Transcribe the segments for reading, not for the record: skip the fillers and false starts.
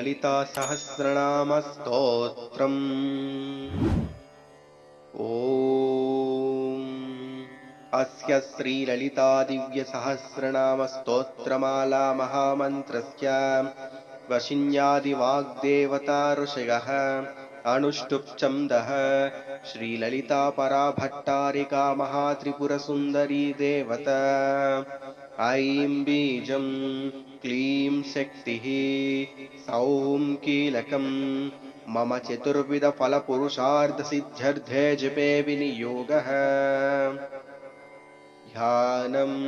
श्रीललितासहस्रनामस्तोत्रम्। ॐ अस्य श्रीललितादिव्यसहस्रनामस्तोत्रमाला महामन्त्रस्य वशिन्यादिवाग्देवता ऋषयः अनुष्टुप् श्रीललिता भट्टारिका महात्रिपुरसुन्दरी देवता। ऐं बीजं क्लीं शक्तिः सौं कीलकं मम चतुर्विधफलपुरुषार्थसिद्ध्यर्थे जपे विनियोगः। ध्यानम्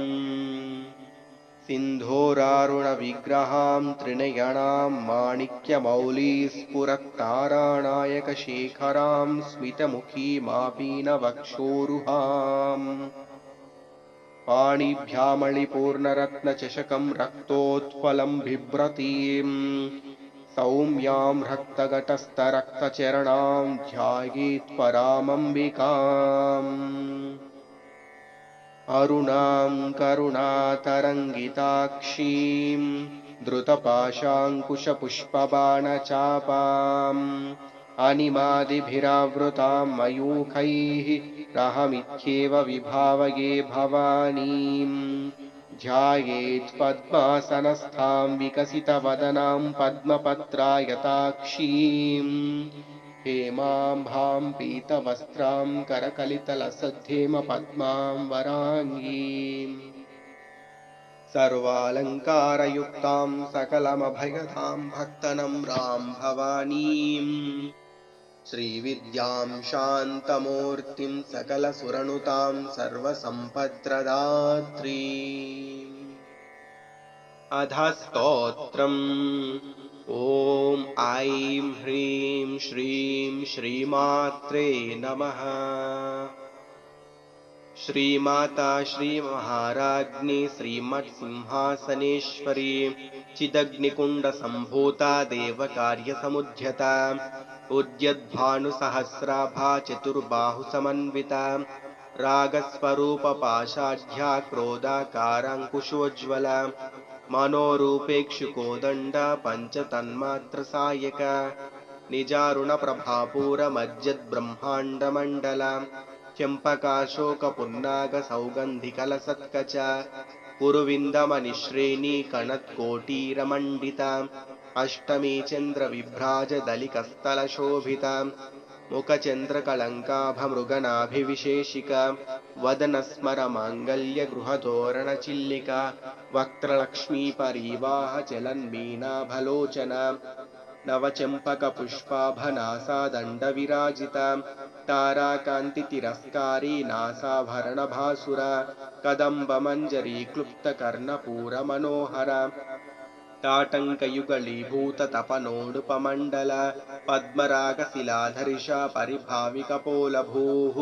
सिन्धूरारुणविग्रहां त्रिनयनां माणिक्यमौलीस्फुरत्तारानायकशेखरां स्मितमुखीमापीनवक्षोरुहाम् पाणिभ्यामणिपूर्णरत्नचषकं रक्तोत्पलं बिभ्रतीं सौम्यां रक्तगटस्थरक्तचरणां ध्यायेत्परामम्बिकाम्। अरुणां करुणातरङ्गिताक्षीं धृतपाशाङ्कुशपुष्पबाणचापाम् अनिमादिभिरावृतां मयूखैः रहमित्येव विभावये भवानीं। ध्यायेत् पद्मासनस्थां विकसितवदनां पद्मपत्रायताक्षीं हेमाम्भां पीतवस्त्रां करकलितलसद्धेमपद्मां वराङ्गीं। सर्वालङ्कारयुक्तां सकलमभयदां भक्तनम्रां भवानीं। श्रीविद्यां शान्तमूर्तिं सकलसुरनुतां सर्वसम्पत्प्रदात्रीम्। अधस्तोत्रम्। ॐ ऐं ह्रीं श्रीं श्रीमात्रे नमः। श्रीमाता श्रीमहाराज्ञी श्रीमत्सिंहासनेश्वरी चिदग्निकुण्डसम्भूता देवकार्यसमुद्यता उद्यद्भानुसहस्राभा चतुर्बाहुसमन्विता रागस्वरूपपाशाढ्या क्रोधाकाराङ्कुशोज्ज्वला मनोरूपेक्षुकोदण्डा पञ्चतन्मात्रसायका निजारुणप्रभापूरमज्जद्ब्रह्माण्डमण्डला चम्पकाशोकपुन्नागसौगन्धिकलसत्कचा कुरुविन्दमनिश्रेणी कणत्कोटीरमण्डिता अष्टमी चन्द्रविभ्राजदलिकस्थलशोभिता मुखचन्द्रकलङ्काभमृगनाभिविशेषिका वदनस्मरमाङ्गल्यगृहतोरणचिल्लिका वक्त्रलक्ष्मीपरीवाहचलन्मीनाभलोचना नवचम्पकपुष्पाभनासादण्डविराजिता ताराकान्तितिरस्कारी नासाभरणभासुरा कदम्बमञ्जरीक्लुप्तकर्णपूरमनोहरा ताटङ्कयुगलीभूततपनोडुपमण्डला पद्मरागशिलाधरिषा परिभाविकपोलभूः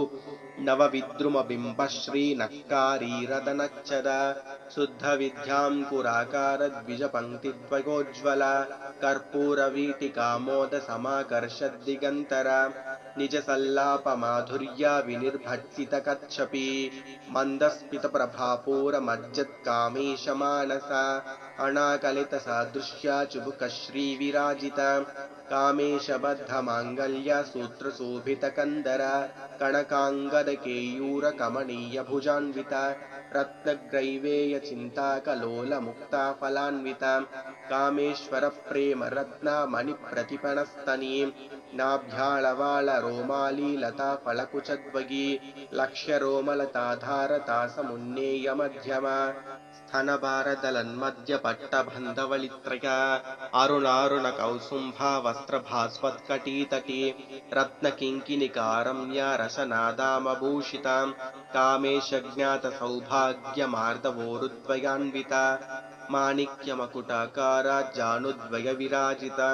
नवविद्रुमबिम्बश्रीनक्कारीरदनच्छदा शुद्धविद्याङ्कुराकारद्विजपङ्क्तिद्वयोज्ज्वला कर्पूरवीटिकामोदसमाकर्षद्दिगन्तरा निजसल्लापमाधुर्या विनिर्भर्सितकच्छपी मन्दस्मितप्रभापूरमज्जत्कामेशमानसा अनाकलितसादृश्या चुबुकश्रीविराजिता कामेशबद्धमाङ्गल्या सूत्रशोभितकन्दरा कणकाङ्गदकेयूरकमनीयभुजान्विता रत्नग्रैवेयचिन्ताकलोलमुक्ता फलान्विता कामेश्वरप्रेमरत्नामणिप्रतिपणस्तनी नाभ्याळवाळरोमाली लताफलकुचद्वगी लक्ष्यरोमलताधारतासमुन्नेयमध्यमा स्तनभारदलन्मध्यपट्टबन्धवलित्रया अरुणारुणकौसुम्भा वस्त्रभास्वत्कटीतटी रत्नकिङ्किणिकारम्या रसनादामभूषितां कामेशज्ञातसौभाग्यमार्दवोरुद्वयान्विता माणिक्यमकुटाकारा जानुद्वयविराजिता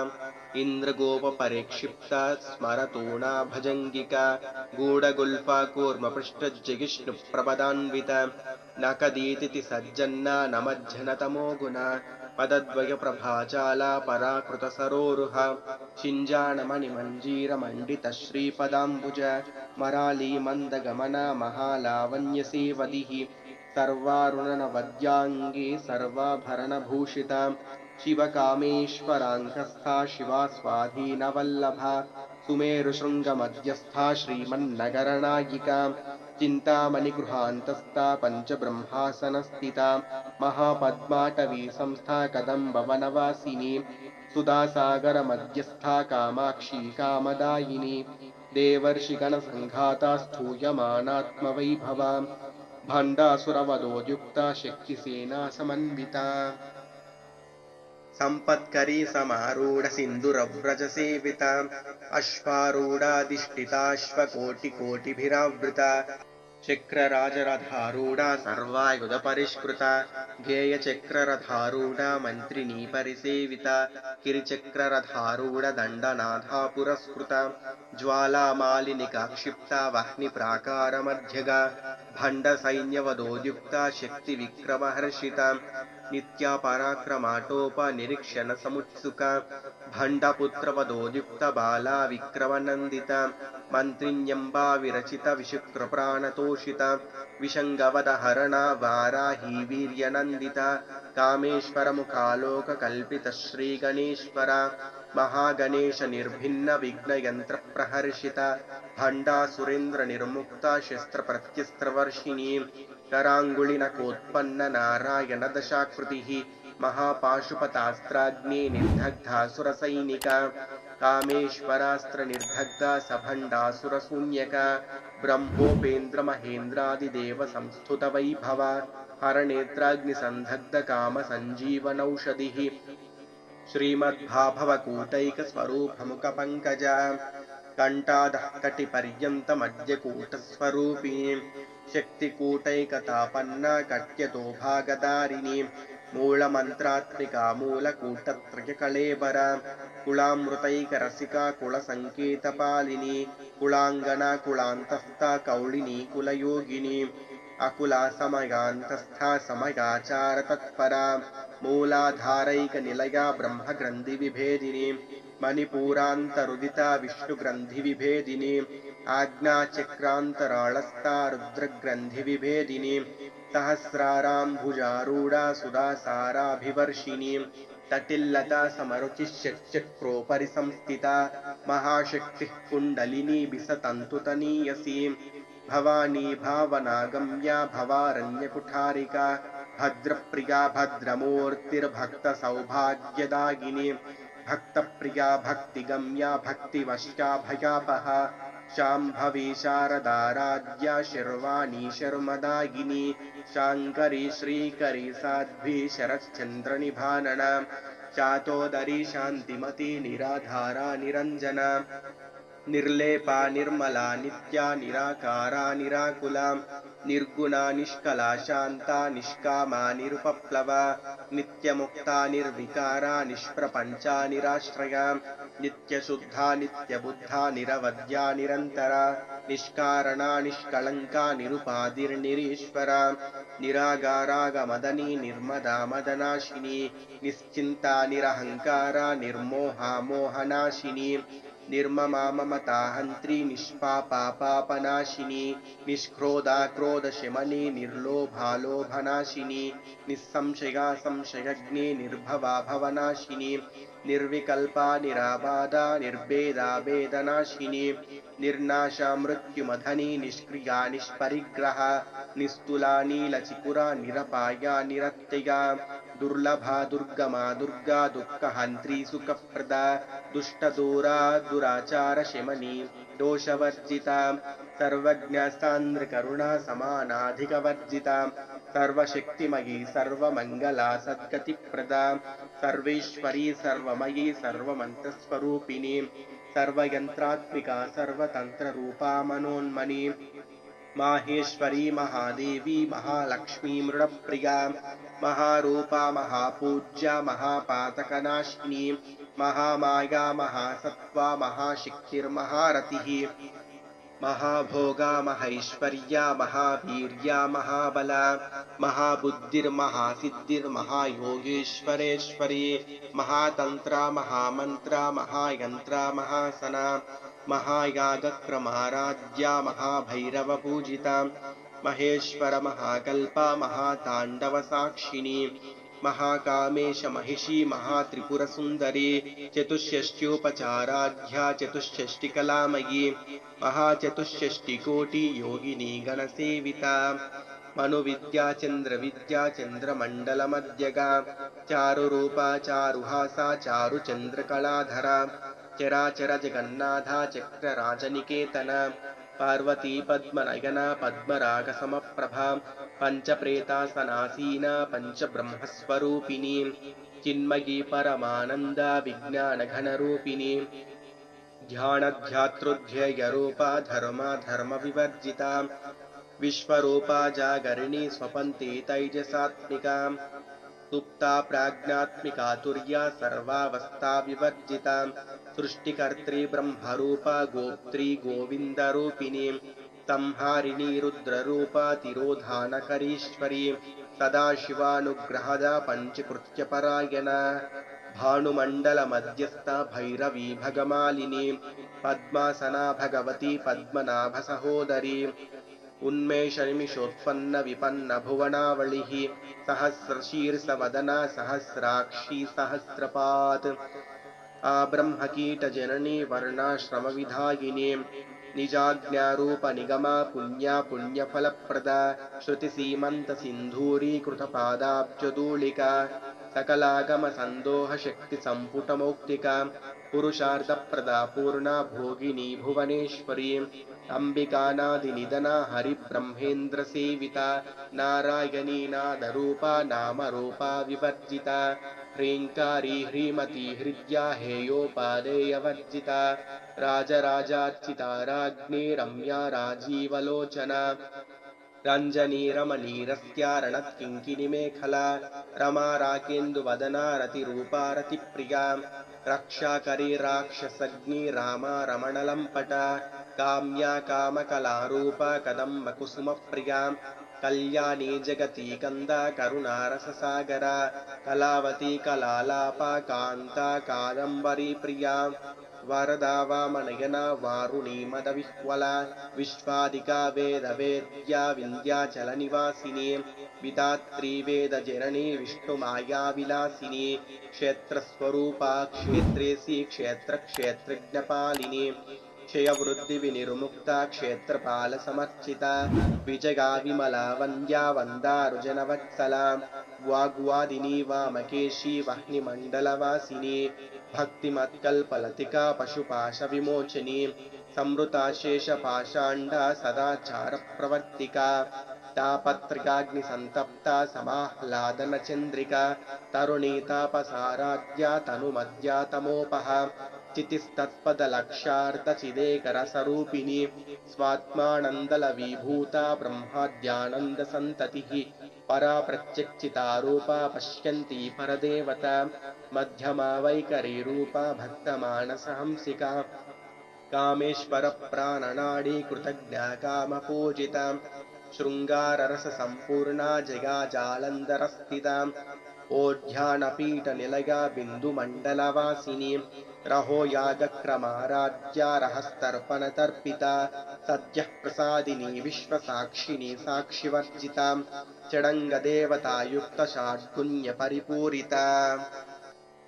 इन्द्रगोपपरिक्षिप्ता स्मरतोणा भजङ्गिका गूढगुल्फा कूर्मपृष्ठजिगिष्णुप्रपदान्विता नकदीतिथि सज्जन्ना नमज्जनतमो गुणा पदद्वयप्रभाजाला पराकृतसरोरुहा शिञ्जाणमणिमञ्जीरमण्डितश्रीपदाम्बुज मराली मन्दगमना महालावण्यसेवदिः सर्वारुणनवद्याङ्गी सर्वाभरणभूषिता शिवकामेश्वराङ्कस्था शिवा स्वाधीनवल्लभा सुमेरुशृङ्गमध्यस्था श्रीमन्नगरनायिका चिन्तामणिगृहान्तस्था पञ्चब्रह्मासनस्थिता महापद्माटवी संस्था कदम्बवनवासिनी सुधासागरमध्यस्था कामाक्षी कामदायिनी देवर्षिगणसङ्घाता स्तूयमानात्मवैभवा भण्डासुरवधोद्युक्ता शक्तिसेना समन्विता सम्पत्करी समारूढ सिन्दूरव्रजसेविता अश्वारूढाधिष्ठिताश्वकोटिकोटिभिरावृता चक्रराजरथारूढा सर्वायुधपरिष्कृता गेयचक्ररथारूढा मन्त्रिणी परिसेविता किरिचक्ररथारूढदण्डनाथा पुरस्कृता ज्वालामालिनिका क्षिप्ता वह्निप्राकारमध्यगा भण्डसैन्यवधोद्युक्ता शक्तिविक्रमहर्षिता नित्या पराक्रमाटोपनिरीक्षणसमुत्सुका भण्डपुत्रवधोद्युक्ता बाला विक्रमनन्दिता मन्त्रिण्यम्बा विरचिता विशुक्रप्राणतोषिता विशङ्गवदहरणा वाराही वीर्यनन्दिता कामेश्वरमुखालोककल्पिता श्रीगणेश्वरा महागणेशनिर्भिन्न विघ्नयन्त्रप्रहर्षिता भण्डासुरेन्द्रनिर्मुक्ता शस्त्रप्रत्यस्त्रवर्षिणी कराङ्गुलिनकोत्पन्न नारायणदशाकृतिः महापाशुपतास्त्राग्ने निर्दग्धासुरसैनिका कामेश्वरास्त्रनिर्दग्धा सभण्डासुरशून्यका ब्रह्मोपेन्द्रमहेन्द्रादिदेवसंस्तुतवैभवा हरनेत्राग्निसन्धग्धकामसञ्जीवनौषधिः श्रीमद्भाभवकूटैकस्वरूपमुखपङ्कजा कण्ठादः कटिपर्यन्तमद्यकूटस्वरूपिणी शक्तिकूटैकतापन्ना कट्यतोभागदारिणी मूलमन्त्रात्मिका मूलकूटत्रयकळेबरा कुलामृतैकरसिका कुलसङ्केतपालिनी कुलाङ्गना कुलान्तस्था कौलिनी कुलयोगिनी अकुला समयान्तस्था समयाचारतत्परा मूलाधारैकनिलया ब्रह्मग्रन्थिविभेदिनी मणिपूरान्तरुदिता विष्णुग्रन्थिविभेदिनी आज्ञाचक्रान्तराळस्था रुद्रग्रन्थिविभेदिनी सहस्राराम्भुजारूढा सुधासाराभिवर्षिणी तटिल्लता समरुचिश्चक्रोपरि संस्थिता महाशक्तिः कुण्डलिनी बिसतन्तुतनीयसी भवानी भावनागम्या भवारण्यकुठारिका भद्रप्रिया भद्रमूर्तिर्भक्तसौभाग्यदायिनी भक्तप्रिया भक्तिगम्या भक्तिवश्याभयापहा शाम्भवी शारदाराध्या शर्वाणी शर्मदायिनी शाङ्करी श्रीकरी साध्वी शरच्चन्द्रनिभानना चातोदरी शान्तिमती निराधारा निरञ्जना निर्लेपा निर्मला नित्या निराकारा निराकुला निर्गुणा निष्कला शान्ता निष्कामा निरुपप्लवा नित्यमुक्ता निर्विकारा निष्प्रपञ्चा निराश्रया नित्यशुद्धा नित्यबुद्धा निरवद्या निरन्तरा निष्कारणा निष्कलङ्का निरुपाधिर्निरीश्वरा निरागारागमदनी निर्मदा मदनाशिनी निश्चिन्ता निरहङ्कारा निर्मोहा मोहनाशिनी निर्ममा ममताहन्त्री निष्पापा पापनाशिनी निष्क्रोधा क्रोधशमनी निर्लोभा लोभनाशिनी निस्संशया संशयज्ञे निर्भवा भवनाशिनी निर्विकल्पा निराबाधा निर्भेदा वेदनाशिनी निर्नाशा मृत्युमथनी निष्क्रिया निष्परिग्रहा निस्तुला नीलचिपुरा निरपाया निरत्यया दुर्लभा दुर्गमा दुर्गा दुःखहन्त्री सुखप्रदा दुष्टदूरा दुराचारशमनी दोषवर्जिता सर्वज्ञा सान्द्रकरुणा समानाधिकवर्जिता सर्वशक्तिमयी सर्वमङ्गला सद्गतिप्रदा सर्वेश्वरी सर्वमयी सर्वमन्त्रस्वरूपिणी सर्वयन्त्रात्मिका सर्वतन्त्ररूपा मनोन्मनी माहेश्वरी महादेवी महालक्ष्मी मृडप्रिया महारूपा महापूज्या महापातकनाशिनी महामाया महासत्त्वा महाशक्तिर्महारतिः महाभोगा महैश्वर्या महावीर्या महाबला महाबुद्धिर्महासिद्धिर्महायोगेश्वरेश्वरी महातन्त्रा महामन्त्रा महायन्त्रा महासना महायागक्रमाराध्या महाभैरवपूजिता महेश्वर महाकल्पा महाताण्डवसाक्षिणी महाकामेश महिषी महात्रिपुरसुन्दरी चतुष्षष्ट्योपचाराढ्या चतुष्षष्टिकलामयी महाचतुष्षष्टिकोटियोगिनी गणसेविता मनुविद्या चन्द्रविद्या चन्द्रमण्डलमध्यगा चारुरूपा चारुहासा चारुचन्द्रकलाधरा चराचर जगन्नाथा चक्रराजनिकेतन पार्वती पद्मनयना पद्मरागसमप्रभा पञ्चप्रेतासनासीना पञ्चब्रह्मस्वरूपिणी चिन्मयी परमानन्दा विज्ञानघनरूपिणी ध्यानध्यातृध्ययरूपा धर्मा धर्मविवर्जिता विश्वरूपा जागरिणी स्वपन्ती तैजसात्मिका सुप्ता प्राज्ञात्मिका तुर्या सर्वावस्था विवर्जिता सृष्टिकर्त्री ब्रह्मरूपा गोप्त्री गोविन्दरूपिणी संहारिणी रुद्ररूपा तिरोधानकरीश्वरी सदाशिवानुग्रहदा पञ्चकृत्यपरायणा भानुमण्डलमध्यस्था भैरवी भगमालिनी पद्मासना भगवती पद्मनाभसहोदरी उन्मेषनिमिषोत्पन्न विपन्न भुवनावलिः सहस्रशीर्षवदना सहस्राक्षी सहस्रपात् आब्रह्मकीटजननी वर्णाश्रमविधायिनी निजाज्ञारूपनिगमा पुण्या पुण्यफलप्रदा श्रुतिसीमन्तसिन्धूरीकृतपादाब्जधूलिका सकलागमसन्दोहशक्तिसम्पुटमौक्तिका पुरुषार्थप्रदा पूर्णा भोगिनी भुवनेश्वरी अंबिकानादिनिधना हरिब्रह्मेन्द्रसेविता नारायणी नादरूपा नामरूपा विवर्जिता ह्रीङ्कारी ह्रीमती हृद्या हेयोपादेयवर्जिता राजराजार्चिता राज्ञी रम्या राजीवलोचना रञ्जनी रमणीरस्या रणत्किङ्किणीमेखला रमा राकेन्दुवदना रतिरूपा रतिप्रिया रक्षाकरी राक्षसग्नी रामा रमणलम्पटा काम्या कामकलारूपा कदम्बकुसुमप्रिया कल्याणी जगती कन्दा करुणारससागरा कलावती कलालापा कान्ता कादम्बरी प्रिया वरदा वामनयना वारुणी मदविह्वला विश्वादिका वेदवेद्या विन्ध्याचलनिवासिनी विधात्री वेदजननी विष्णुमायाविलासिनी क्षेत्रस्वरूपा क्षेत्रेसी क्षेत्रक्षेत्रज्ञपालिनी क्षयवृद्धिविनिर्मुक्ता क्षेत्रपालसमर्चिता विजगा विमला वन्द्या वन्दारुजनवत्सला वाग्वादिनी वामकेशी वह्निमण्डलवासिनी भक्तिमत्कल्पलतिका पशुपाशविमोचनी संवृता शेषपाषाण्डा सदाचारप्रवर्तिका तापत्रयाग्निसन्तप्ता समाह्लादनचन्द्रिका तरुणी तापसाराध्या तनुमद्या तमोपहा चितिस्तत्पदलक्षार्तचिदेकरसरूपिणी स्वात्मानन्दलविभूता ब्रह्माद्यानन्दसन्ततिः परा प्रत्यक्षितारूपा पश्यन्ती परदेवता मध्यमा वैकरीरूपा भक्तमानसहंसिका कामेश्वरप्राणनाडी कृतज्ञा कामपूजिता शृङ्गाररससम्पूर्णा जया जालन्धरस्थिता ओढ्यानपीठनिलया बिन्दुमण्डलवासिनी रहो यागक्रमाराध्या रहस्तर्पणतर्पिता सद्यः प्रसादिनी विश्वसाक्षिणी साक्षिवर्जिता चडङ्गदेवतायुक्तषाड्गुण्यपरिपूरिता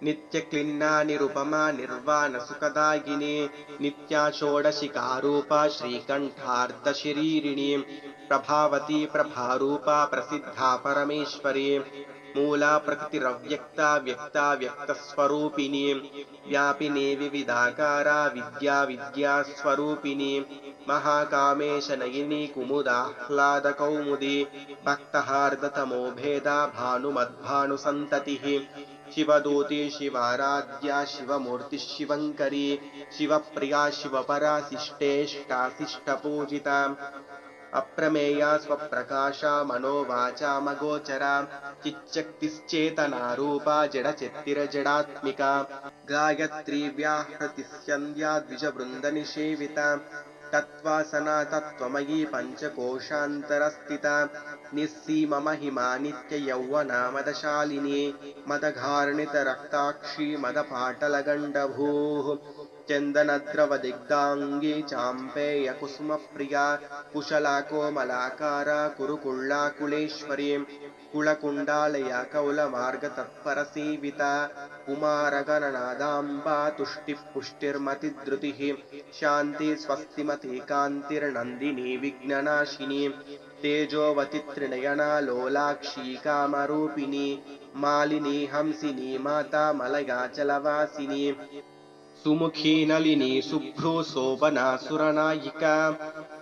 नित्यक्लिन्ना निरुपमा निर्वाणसुखदायिनी नित्या षोडशिकारूपा श्रीकण्ठार्धशरीरिणी प्रभावती प्रभारूपा प्रसिद्धा परमेश्वरी मूला प्रकृतिरव्यक्ता व्यक्ता व्यक्तस्वरूपिणी व्यापिनी विविधाकारा विद्या विद्यास्वरूपिणी महाकामेशनयिनी कुमुदाह्लादकौमुदी भक्तहार्दतमो भेदा भानुमद्भानुसन्ततिः शिवदूती शिवाराध्या शिवमूर्तिः शिवङ्करी शिवप्रिया शिवपरा शिष्टेष्टाशिष्टपूजिता अप्रमेया स्वप्रकाशा मनोवाचामगोचरा चिच्चक्तिश्चेतनारूपा जडचित्तिरजडात्मिका गायत्री व्याहृतिस्यन्द्या द्विजवृन्दनिषेविता तत्त्वासना तत्त्वमयी पञ्चकोशान्तरस्थिता निस्सीममहिमा नित्ययौवना मदशालिनी मदघार्णितरक्ताक्षी मदपाटलगण्डभूः चन्दनद्रवदिग्धाङ्गी चाम्पेयकुसुमप्रिया कुशला कोमलाकारा कुरुकुळ्ळाकुलेश्वरी कुलकुण्डालया कौलमार्गतत्परसेविता कुमारगणनादाम्बा तुष्टिः पुष्टिर्मतिधृतिः शान्ति स्वस्तिमती कान्तिर्नन्दिनी विघ्ननाशिनी तेजोवती त्रिनयना लोलाक्षी कामरूपिणी मालिनी हंसिनी माता मलयाचलवासिनी सुमुखी नलिनी शुभ्रू शोभना सुरनायिका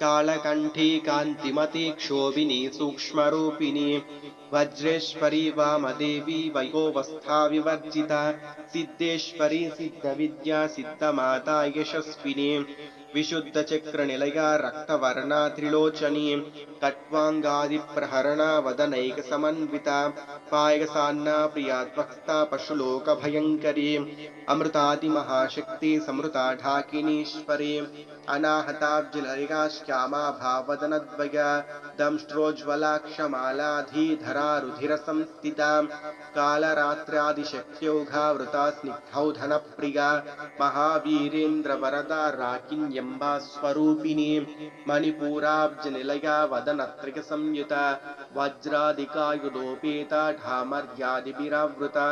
कालकण्ठी कान्तिमती क्षोभिनी सूक्ष्मरूपिणी वज्रेश्वरी वामदेवी वयोवस्था विवर्जिता सिद्धेश्वरी सिद्धविद्या सिद्धमाता यशस्विनी विशुद्धचक्रनिलया रक्तवर्णा त्रिलोचनी कट्वाङ्गादिप्रहरणा वदनैकसमन्विता पायसान्ना प्रियात्वक्ता पशुलोकभयङ्करी अमृतादिमहाशक्ति समृता ढाकिनीश्वरी अनाहताब्जलया श्यामा भावदनद्वया दंष्ट्रोज्ज्वलाक्षमालाधीधरा रुधिरसंस्थिता कालरात्र्यादिशक्त्योघावृता स्निग्धौधनप्रिया महावीरेन्द्रवरदा राकिन्यम्बा स्वरूपिणी मणिपूराब्जनिलया वदनत्रयसंयुता वज्रादिकायुधोपेता ढामर्यादिभिरावृता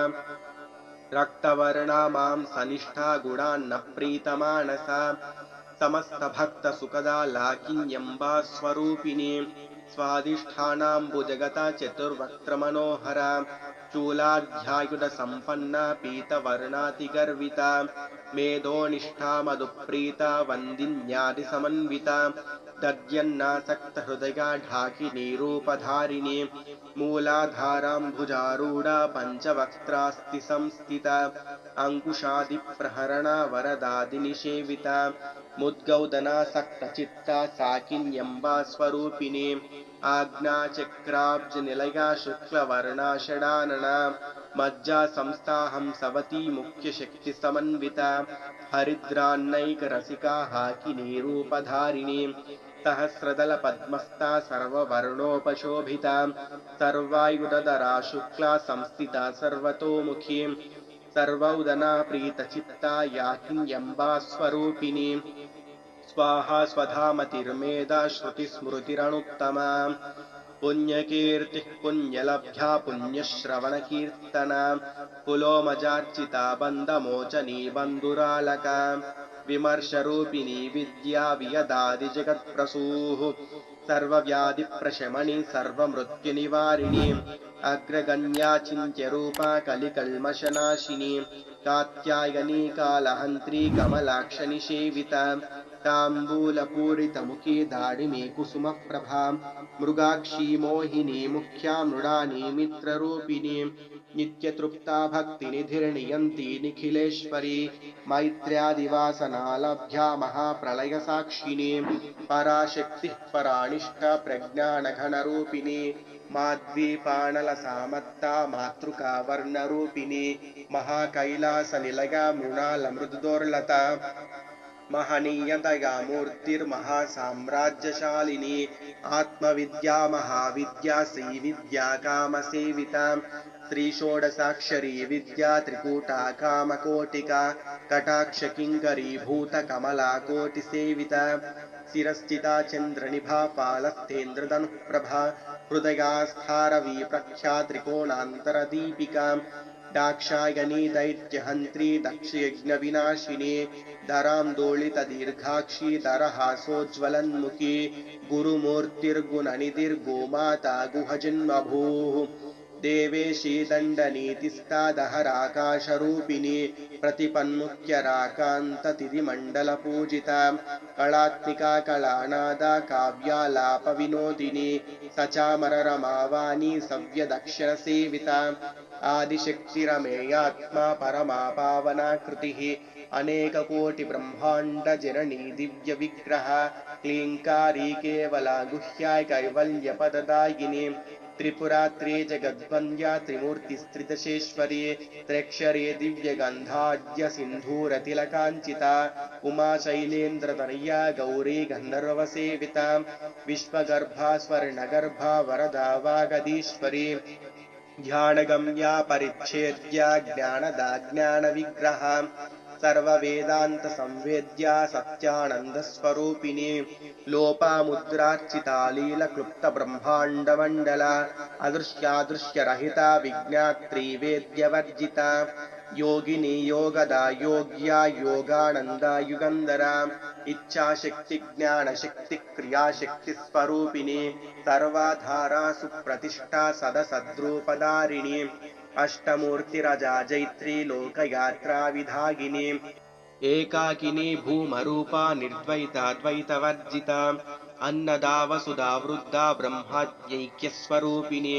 रक्तवर्णा मां सनिष्ठा गुणान्न प्रीतमानसा समस्तभक्तसुखदा लाकिन्यम्बा स्वरूपिणी स्वादिष्ठानाम्बुजगता चतुर्वक्त्रमनोहरा चूलाध्यायुधसम्पन्ना पीतवर्णातिगर्विता मेधोनिष्ठा मधुप्रीता वन्दिन्यादिसमन्विता दद्यन्नासक्तहृदया ढाकिनी रूपधारिणी मूलाधाराम्बुजारूढा पञ्चवक्त्रास्ति संस्थिता अङ्कुशादिप्रहरणा वरदादिनिषेविता मुद्गौदनासक्तचित्ता साकिन्यम्बा स्वरूपिणी आज्ञाचक्राब्जनिलया शुक्लवर्णा षडानना मज्जा संस्थाहंसवती मुख्यशक्तिसमन्विता हरिद्रान्नैकरसिका हाकिनी रूपधारिणी सहस्रदलपद्मस्था सर्ववर्णोपशोभिता सर्वायुधधरा शुक्ला संस्थिता सर्वतोमुखी सर्वौदना प्रीतचित्ता याकिन्यम्बा स्वरूपिणी स्वाहा स्वधामतिर्मेधा श्रुतिस्मृतिरनुत्तमा पुण्यकीर्तिः पुण्यलब्ध्या पुण्यश्रवणकीर्तना पुलोमजार्चिता बन्धमोचनी बन्धुरालका विमर्शरूपिणी विद्या वियदादिजगत्प्रसूः सर्वव्याधिप्रशमनी सर्वमृत्युनिवारिणी अग्रगण्या चिन्त्यरूपा कलिकल्मषनाशिनी कात्यायनी कालहन्त्री कमलाक्षनिषेविता ताम्बूलपूरितमुखी दाढिमे कुसुमप्रभा मृगाक्षी मोहिनी मुख्या मृडानी मित्ररूपिणी नित्यतृप्ता भक्तिनिधिर्नियन्ती निखिलेश्वरी मैत्र्यादिवासना लब्ध्या महाप्रलयसाक्षिणी पराशक्तिः परानिष्ठा प्रज्ञानघनरूपिणी माद्वीपाणलसामत्ता मातृका वर्णरूपिणी महाकैलासनिलया मृणालमृदुदोर्लता महनीयतया मूर्तिर्महासाम्राज्यशालिनी आत्मविद्या महाविद्या श्रीविद्या कामसेविता त्रिषोडशाक्षरी विद्या त्रिकूटा कामकोटिका कटाक्षकिङ्करीभूतकमला कोटिसेविता शिरस्थिता चन्द्रनिभा पालस्थेन्द्रधनुःप्रभा हृदयास्थारवी प्रख्या त्रिकोणान्तरदीपिका दाक्षायणी दैत्यहन्त्री दक्षयज्ञविनाशिनी दरान्दोलितदीर्घाक्षी दरहासोज्ज्वलन्मुखी गुरुमूर्तिर्गुणनिधिर्गोमाता गुहजन्मभूः देवेशी दण्डनीतिस्था दहराकाशरूपिणी प्रतिपन्मुख्यराकान्ततिथिमण्डलपूजिता कलात्मिका कलानादा काव्यालापविनोदिनी सचामररमावाणी सव्यदक्षरसेविता आदिशक्तिरमेयात्मा परमा पावनाकृतिः अनेककोटिब्रह्माण्डजननी दिव्यविग्रह क्लीङ्कारी केवला गुह्याय कैवल्यपददायिनी त्रिपुरा त्रिजगद्वन्द्या त्रिमूर्तिस्त्रिदशेश्वरी त्र्यक्षरे दिव्यगन्धाढ्य सिन्धूरतिलकाञ्चिता उमा शैलेन्द्रतनया गौरी गन्धर्वसेविता विश्वगर्भा स्वर्णगर्भा वरदा वागदीश्वरी ध्यानगम्या परिच्छेद्या ज्ञानदा ज्ञानविग्रहा सर्ववेदान्तसंवेद्या सत्यानन्दस्वरूपिणी लोपामुद्रार्चिता लीलक्लुप्तब्रह्माण्डमण्डला अदृश्यादृश्यरहिता विज्ञात्री वेद्यवर्जिता योगिनी योगदा योग्या योगानन्दा युगन्धरा इच्छाशक्ति ज्ञानशक्ति क्रियाशक्तिस्वरूपिणी सर्वाधारा सुप्रतिष्ठा सदसद्रूपधारिणी अष्टमूर्तिरजा जैत्री लोकयात्रा विधागिनी एकाकिनी भूमरूपा निर्द्वैता द्वैतवर्जिता अन्नदा वसुधा वृद्धा ब्रह्माद्यैक्यस्वरूपिणी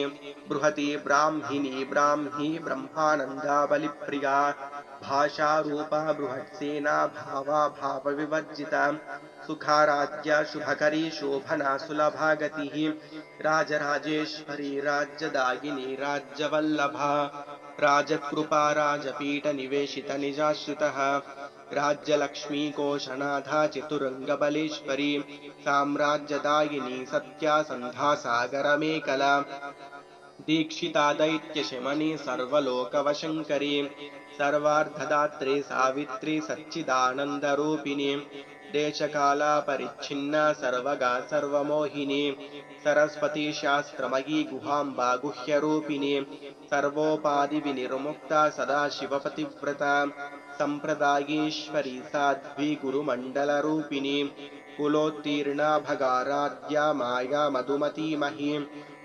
बृहती ब्राह्मिणी ब्राह्मी ब्रह्मानन्दा बलिप्रिया भाषारूपा बृहत्सेना भावा भावविवर्जिता सुखाराध्या शुभकरी शोभना सुलभा गतिः राजराजेश्वरी राज्यदायिनी राज्यवल्लभा राजकृपा राजपीठनिवेशित निजाश्रितः राज्यलक्ष्मी कोशनाथा चतुरङ्गबलेश्वरी साम्राज्यदायिनी सत्यासन्धा सागरमेकला दीक्षिता दैत्यशमनी सर्वलोकवशङ्करी सर्वार्धदात्री सावित्री सच्चिदानन्दरूपिणी देशकाला परिच्छिन्ना सर्वगा सर्वमोहिनी सरस्वती शास्त्रमयी गुहाम्बा गुह्यरूपिणी सर्वोपाधिविनिर्मुक्ता सदाशिवपतिव्रता सम्प्रदायेश्वरी साध्वी गुरुमण्डलरूपिणी कुलोत्तीर्णा भगाराध्या माया मधुमती मही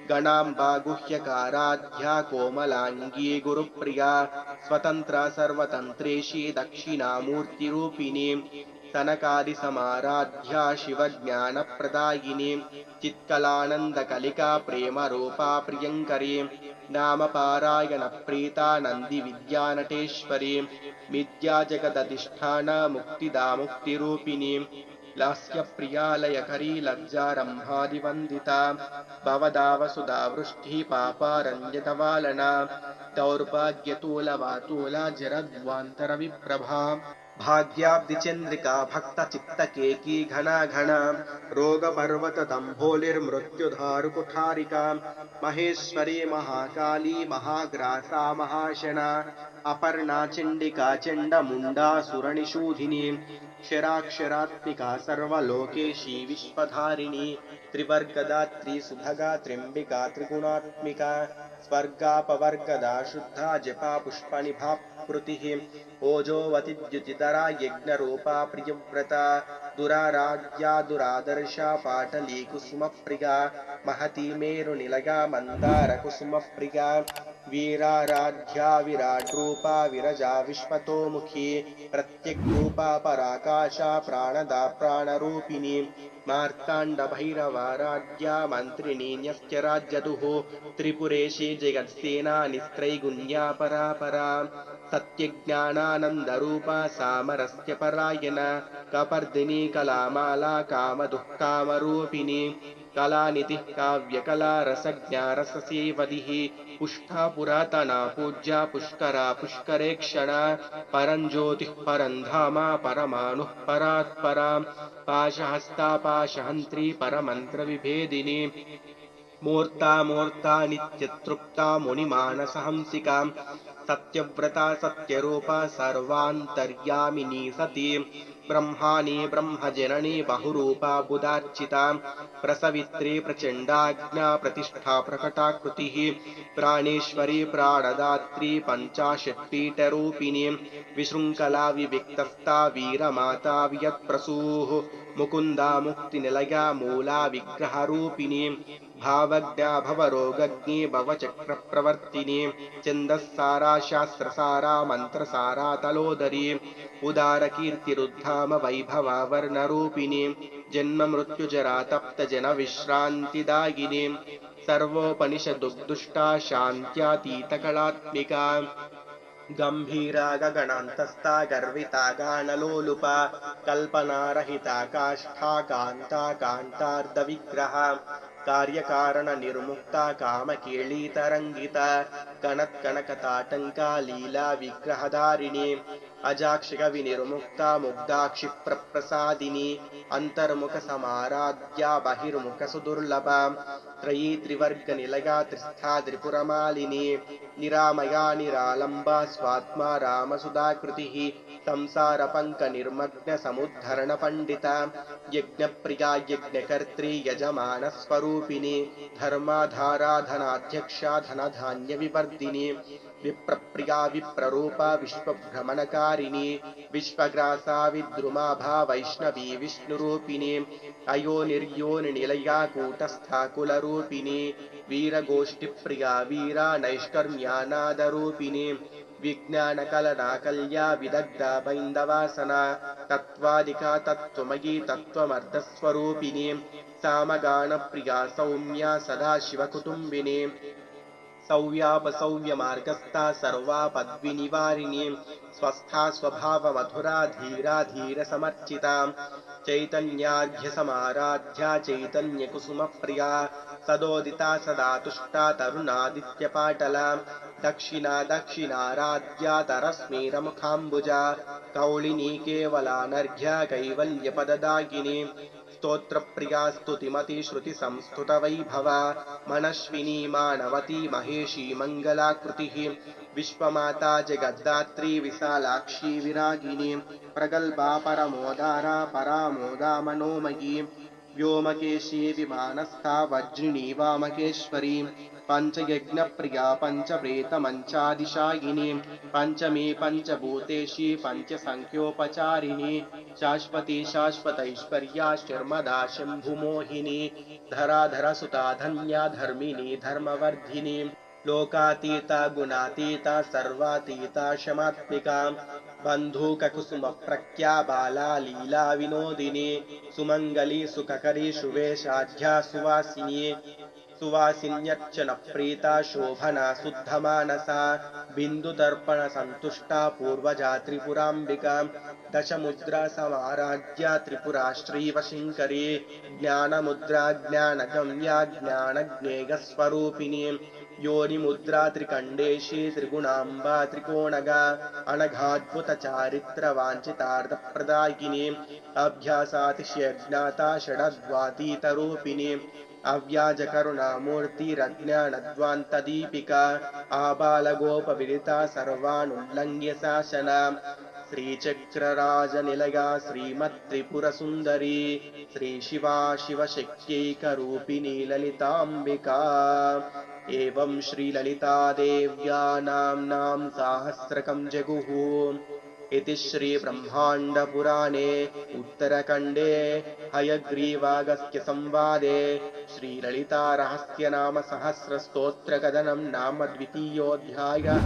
गणाम्बा गुह्यकाराध्या कोमलाङ्गी गुरुप्रिया स्वतन्त्रा सर्वतन्त्रेशी दक्षिणामूर्तिरूपिणी सनकादिसमाराध्या शिवज्ञानप्रदायिनी चित्कलानन्दकलिका प्रेमरूपा प्रियङ्करी नामपारायणप्रीता नन्दिविद्यानटेश्वरी विद्याजगदधिष्ठाना मुक्तिदा मुक्तिरूपिणी लास्यप्रिया लयकरी लज्जारम्भादिवन्दिता भवदा वसुधा वृष्टिः पापारञ्जतवालना दौर्भाग्यतूलवातूला जरद्वान्तरविप्रभा भाग्याब्धिचन्द्रिका भक्तचित्तकेकी घना घना रोगपर्वतदम्भोलिर्मृत्युधारुकुठारिका महेश्वरी महाकाली महाग्रासा महाशना अपर्णा चण्डिका चण्डमुण्डा सुरनिषूधिनी क्षराक्षरात्मिका सर्वलोकेशी विश्वधारिणी त्रिवर्गदात्री सुभगा त्र्यम्बिका त्रिगुणात्मिका स्वर्गापवर्गदा शुद्धा जपा पुष्पनिभा कृतिः ओजोवतिद्युतितरा यज्ञरूपा प्रियव्रता दुराराध्या दुरादर्शा पाटली कुसुमप्रिया महती मेरुनिलया मन्दारकुसुमप्रिया वीराराध्या विराट्रूपा विरजा विश्वतोमुखी प्रत्यग्रूपा पराकाशा प्राणदा प्राणरूपिणी मार्ताण्डभैरवाराध्या मन्त्रिणी न्यस्त्यराज्यदुः त्रिपुरेशी जगत्सेना निस्त्रैगुण्या परापरा सत्यज्ञानानन्दरूपा सामरस्यपरायणा कपर्दिनी कलामाला कामदुःकामरूपिणी कलानिधिः काव्यकला रसज्ञा रससेवधिः पुष्टा पुरातना पूज्या पुष्करा पुष्करेक्षणा परञ्ज्योतिः परन्धामा परमाणुः परात्परा पाशहस्ता पाशहन्त्री परमन्त्रविभेदिनी मूर्ता मूर्ता नित्यतृप्ता मुनिमानसहंसिका सत्यव्रता सत्यरूपा सर्वान्तर्यामिनी सती ब्रह्माणी ब्रह्मजननी बहुरूपा बुधार्चिता प्रसवित्री प्रचण्डाज्ञा प्रतिष्ठा प्रकटाकृतिः प्राणेश्वरी प्राणदात्री पञ्चाशत्पीठरूपिणी विशृङ्खला विविक्तस्था वीरमाता वियत्प्रसूः मुकुन्दा मुक्तिनिलया मूला विग्रहरूपिणी भावज्ञा भवरोगज्ञी भवचक्रप्रवर्तिनी छन्दस्सारा शास्त्रसारा मन्त्रसारा तलोदरी उदारकीर्तिरुद्धाम वैभवा वर्णरूपिणी जन्ममृत्युजरा तप्तजनविश्रान्तिदायिनी सर्वोपनिषदुद्दुष्टा शान्त्यातीतकलात्मिका गम्भीरा गगनान्तस्था गर्विता गानलोलुपा कल्पनारहिता काष्ठा कान्ता कान्तार्धविग्रहा कार्यकारणनिर्मुक्ता कामकेळीतरङ्गिता कनत्कनकताटङ्का लीला विग्रहधारिणी अजाक्षिकविनिर्मुक्ता मुग्धाक्षिप्रप्रसादिनी अन्तर्मुखसमाराध्या बहिर्मुखसुदुर्लभा त्रयी त्रिवर्गनिलया त्रिस्था त्रिपुरमालिनी निरामया निरालम्बा स्वात्मा रामसुधाकृतिः संसारपङ्कनिर्मग्नसमुद्धरणपण्डिता यज्ञप्रिया यज्ञकर्त्री यजमानस्वरूपिणी धर्माधारा धनाध्यक्षा धनधान्यविवर्धिनी विप्रप्रिया विप्ररूपा विश्वभ्रमणकारिणी विश्वग्रासा विद्रुमाभा वैष्णवी विष्णुरूपिणी अयोनिर्योनिनिलया कूटस्था कुलरूपिणी वीरगोष्ठिप्रिया वीरा नैष्कर्म्यानादरूपिणी विज्ञानकलनाकल्या विदग्धा बैन्दवासना तत्त्वादिका तत्त्वमयी तत्त्वमर्धस्वरूपिणी सामगानप्रिया सौम्या सदाशिवकुटुम्बिनी सौव्यापसौव्यमार्गस्था सर्वापद्विनिवारिणी स्वस्था स्वभावमधुरा धीरा धीरसमर्चिता चैतन्यार्घ्यसमाराध्या चैतन्यकुसुमप्रिया सदोदिता सदा तुष्टा तरुणादित्यपाटला दक्षिणा दक्षिणाराध्या तरस्मेरमुखाम्बुजा कौलिनी केवलानर्घ्या कैवल्यपददायिनी स्तोत्रप्रिया स्तुतिमती श्रुतिसंस्तुतवैभवा मनस्विनी मानवती महेशी मङ्गलाकृतिः विश्वमाता जगद्धात्री विशालाक्षी विरागिनी प्रगल्भा परमोदारा परामोदा मनोमयी व्योमकेशी विमानस्था वज्रिणी वामकेश्वरी पञ्चयज्ञप्रिया पञ्चप्रेतमञ्चादिशायिनी पञ्चमी पञ्चभूतेशी पञ्चसङ्ख्योपचारिणी शाश्वती शाश्वतैश्वर्या शर्मदा शम्भुमोहिनी धराधरसुता धन्या धर्मिणी धर्मवर्धिनी लोकातीता गुणातीता सर्वातीता क्षमात्मिका बन्धूककुसुमप्रख्या बाला लीला विनोदिनी सुमङ्गली सुखकरी शुभेशाढ्या सुवासिनी सुवासिन्यर्चनप्रीता शोभना शुद्धमानसा बिन्दुदर्पणसन्तुष्टा पूर्वजा त्रिपुराम्बिका दशमुद्रा समाराध्या त्रिपुरा श्रीवशिङ्करी ज्ञानमुद्रा ज्ञानगम्या ज्ञानज्ञेयस्वरूपिणी योनिमुद्रा त्रिकण्डेशी त्रिगुणाम्बा त्रिकोणगा अनघाद्भुतचारित्रवाञ्छितार्थप्रदायिनी अभ्यासातिशयज्ञाता षडद्वातीतरूपिणी अव्याजकरुणामूर्तिरज्ञानध्वान्तदीपिका आबालगोपविदिता सर्वानुल्लङ्घ्य शासना श्रीचक्रराजनिलया श्रीमत्त्रिपुरसुन्दरी श्रीशिवा शिवशक्त्यैकरूपिणी ललिताम्बिका एवं श्रीललितादेव्या नाम्नां सहस्रकं जगुः इति श्रीब्रह्माण्डपुराणे उत्तरखण्डे हयग्रीवागस्त्यसंवादे श्रीललितारहस्यनामसहस्रस्तोत्रकथनं नाम द्वितीयोऽध्यायः।